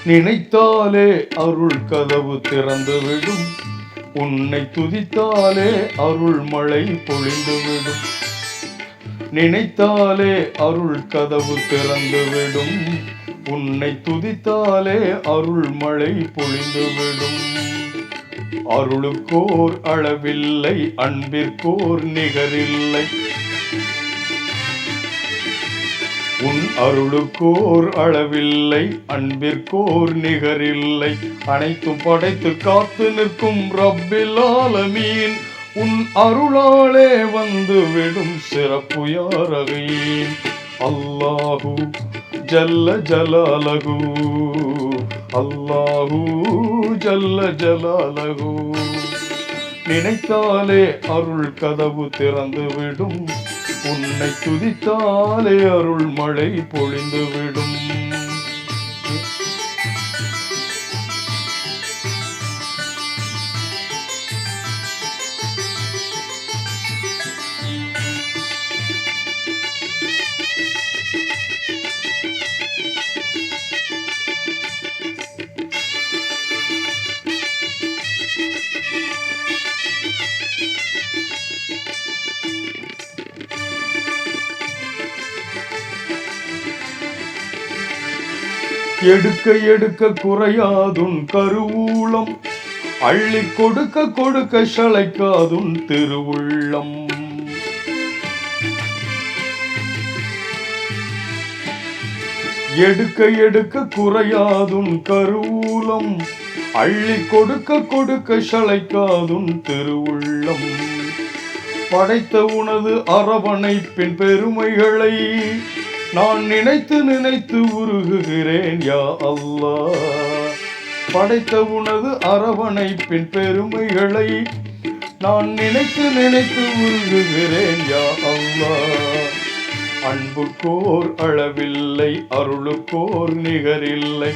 நினைத்தாலே அருள் கதவு திறந்துவிடும். உன்னை துதித்தாலே அருள் மழை பொழிந்துவிடும். நினைத்தாலே அருள் கதவு திறந்துவிடும். உன்னை துதித்தாலே அருள் மழை பொழிந்துவிடும். அருளுக்கோர் அளவில்லை, அன்பிற்கோர் நிகரில்லை. உன் அருளுக்கோர் அளவில்லை, அன்பிற்கோர் நிகரில்லை. அனைத்தும் படைத்து காத்து நிற்கும் ரப்பில் ஆலமீன். உன் அருளாலே வந்துவிடும் சிறப்பு யாரகீன். அல்லாஹு ஜல்ல ஜலாலஹு, அல்லாஹு ஜல்ல ஜலாலஹு. நினைத்தாலே அருள் கதவு திறந்துவிடும். உன்னை துதித்தாலே அருள் மழை பொழிந்துவிடும். எடுக்க எடுக்க குறையாதுன் கருவூலம், அள்ளி கொடுக்க கொடுக்க சளைக்காதுன் திருவுள்ளம். எடுக்க எடுக்க குறையாதுன் கருவூலம், அள்ளி கொடுக்க கொடுக்க சளைக்காதுன் திருவுள்ளம். படைத்த உனது அரவணைப்பின் பெருமைகளை நான் நினைத்து நினைத்து உருகுகிறேன் யா அல்லாஹ். படைத்த உனது அரவணைப்பின் பெருமைகளை நான் நினைத்து நினைத்து உருகுகிறேன் யா அல்லாஹ். அன்புக்கோர் அளவில்லை, அருளுக்கோர் நிகரில்லை.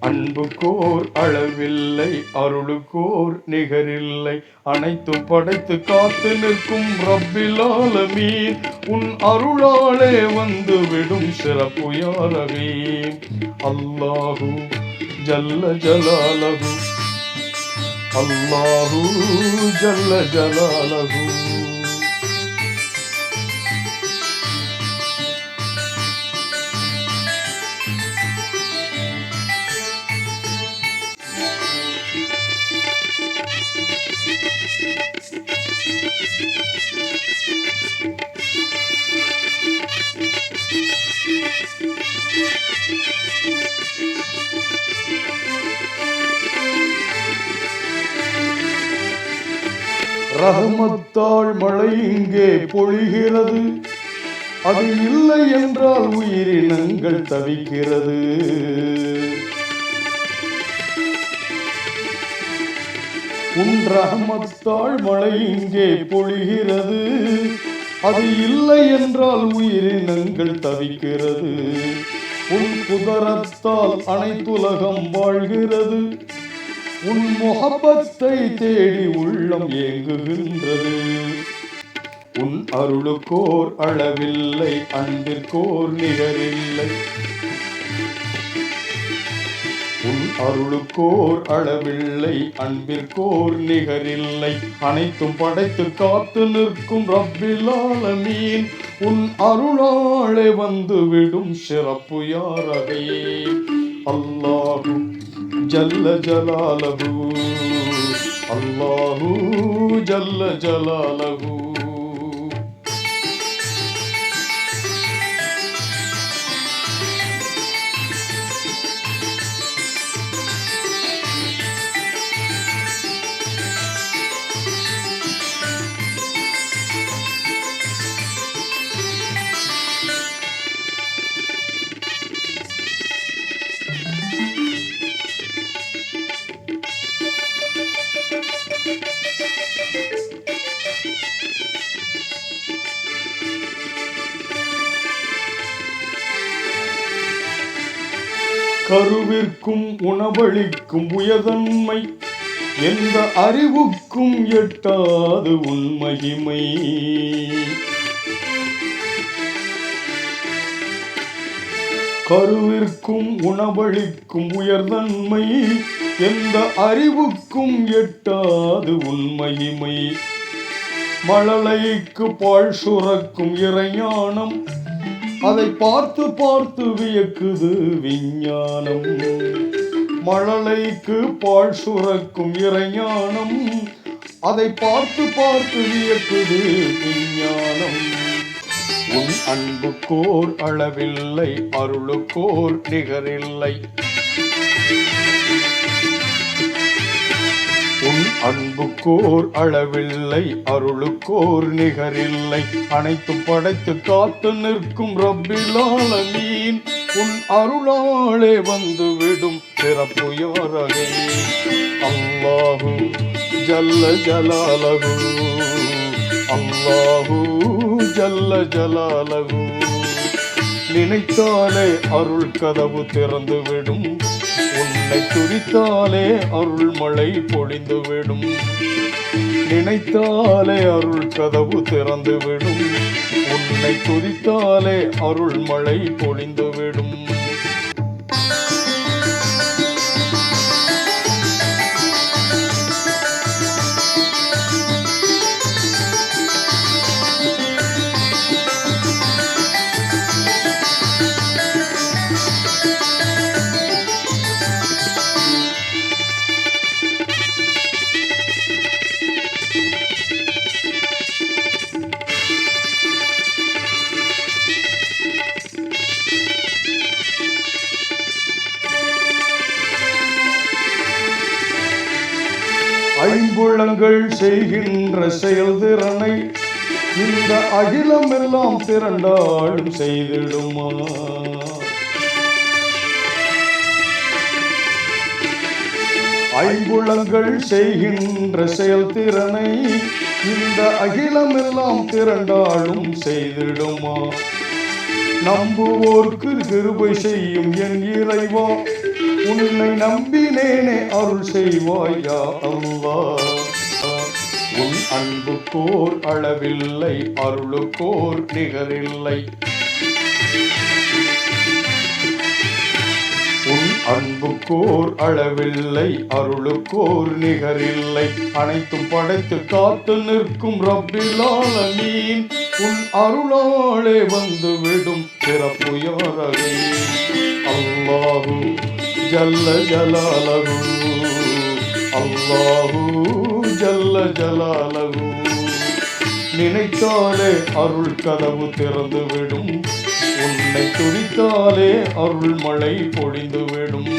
அன்புக்கோர் அளவில்லை, அருளுக்கோர் நிகரில்லை. அனைத்தும் படைத்து காத்து நிற்கும் ரப்பில் ஆலமீன். உன் அருளாலே வந்துவிடும் சிறப்பு யாரகீன். அல்லாஹு ஜல்ல ஜலாலஹு, அல்லாஹு ஜல்ல ஜலாலஹு. ரஹமத்தால் மழை இங்கே பொழிகிறது. அது இல்லை என்றால் உயிரினங்கள் தவிக்கிறது. உன் ரஹமத்தால் மழை இங்கே பொழிகிறது. அது இல்லை என்றால் உயிரினங்கள் தவிக்கிறது. உன் குதரத்தால் அனைத்துலகம் வாழ்கிறது. உன் முஹப்பத்தை தேடி உள்ளம் ஏங்குகின்றது. உன் அருளுக்கோர் அளவில்லை, அன்பிற்கோர் நிகரில்லை. உன் அருளுக்கோர் அளவில்லை, அன்பிற்கோர் நிகரில்லை. அனைத்தும் படைத்து காத்து நிற்கும் ரப்பில் ஆலமீன். உன் அருளாலே வந்துவிடும் சிறப்பு யாரகீன். அல்லாஹு ஜல்ல ஜலாலஹு, அல்லாஹு ஜல்ல ஜலாலஹு. கருவிற்கும் உணவளிக்கும் உயர்தன்மை எந்த அறிவுக்கும் எட்டாது உன் மகிமை. கருவிற்கும் உணவளிக்கும் உயர்தன்மை எந்த அறிவுக்கும் எட்டாது உண்மகிமை. மழலைக்கு பால் சுரக்கும் இறைஞானம் அதை பார்த்து பார்த்து வியக்குது விஞ்ஞானம். மழலைக்கு பால் சுரக்கும் இறைஞானம் அதை பார்த்து பார்த்து வியக்குது விஞ்ஞானம். உன் அன்புக்கோர் அளவில்லை அருளுக்கோர் நிகரில்லை. உன் அன்புக்கோர் அளவில்லை அருளுக்கோர் நிகரில்லை. அனைத்தும் படைத்து காத்து நிற்கும் ரப்பில் ஆலமீன். உன் அருளாலே வந்துவிடும் சிறப்பு யாரகே. அல்லாஹு ஜல்ல ஜலாலஹு, அல்லாஹு ஜல்ல ஜலாலஹு. நினைத்தாலே அருள் கதவு திறந்துவிடும். உன்னை துதித்தாலே அருள் மழை பொழிந்துவிடும். நினைத்தாலே அருள் கதவு திறந்துவிடும். உன்னை துதித்தாலே அருள் மழை பொழிந்துவிடும். ஐம்புலங்கள் செய்கின்ற செயல்திறனை இந்த அகிலம் எல்லாம் திரண்டாடும் செய்திடுமா. ஐம்புலங்கள் செய்கின்ற செயல்திறனை இந்த அகிலம் எல்லாம் திரண்டாடும் செய்திடுமா. நம்புவோர்க்கு கிருபை செய்யும் என் இறைவா, உன்னை நம்பினேனே அருள் செய்வாயா அல்லாஹ். உன் அன்புக்கோர் அளவில்லை அருளுக்கோர் நிகரில்லை. உன் அன்புக்கோர் அளவில்லை அருளுக்கோர் நிகரில்லை. அனைத்தும் படைத்து காத்து நிற்கும் ரப்பில் ஆலமீன். உன் அருளாலே வந்துவிடும் சிறப்பு யாரகே. அல்லாஹு ஜல்ல ஜலாலஹு, அல்லாஹு ஜல்ல ஜலாலஹு. நினைத்தாலே அருள் கதவு திறந்துவிடும். உன்னை துதித்தாலே அருள் மழை பொழிந்துவிடும்.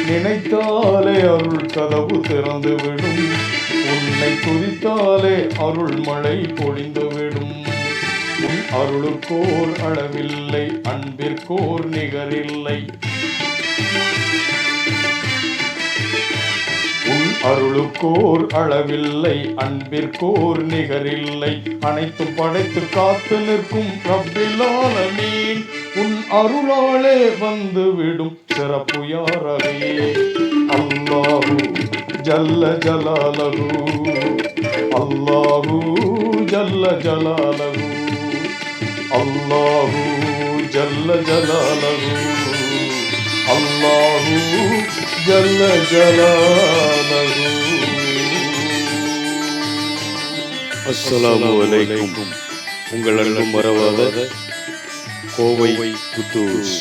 நினைத்தாலே அருள் கதவு திறந்துவிடும். உன்னை துதித்தாலே அருள் மழை பொழிந்துவிடும். உன் அருளுக்கோர் அளவில்லை அன்பிற்கோர் நிகரில்லை. உன் அருளுக்கோர் அளவில்லை அன்பிற்கோர் நிகரில்லை. அனைத்தும் படைத்து காத்து நிற்கும் ரப்பில் ஆலமீன். உன் அருளாலே வந்துவிடும் சிறப்பு யாரகே. அல்லாஹு ஜல்ல ஜலாலஹு, அல்லாஹு ஜல்ல ஜலாலஹு, அல்லாஹு ஜல்ல ஜலாலஹு, அல்லாஹு ஜல்ல ஜலாலஹு. அஸ்ஸலாமு அலைக்கும். உங்கள் அன்பும் மறவாத கோவை குத்தூஸ்.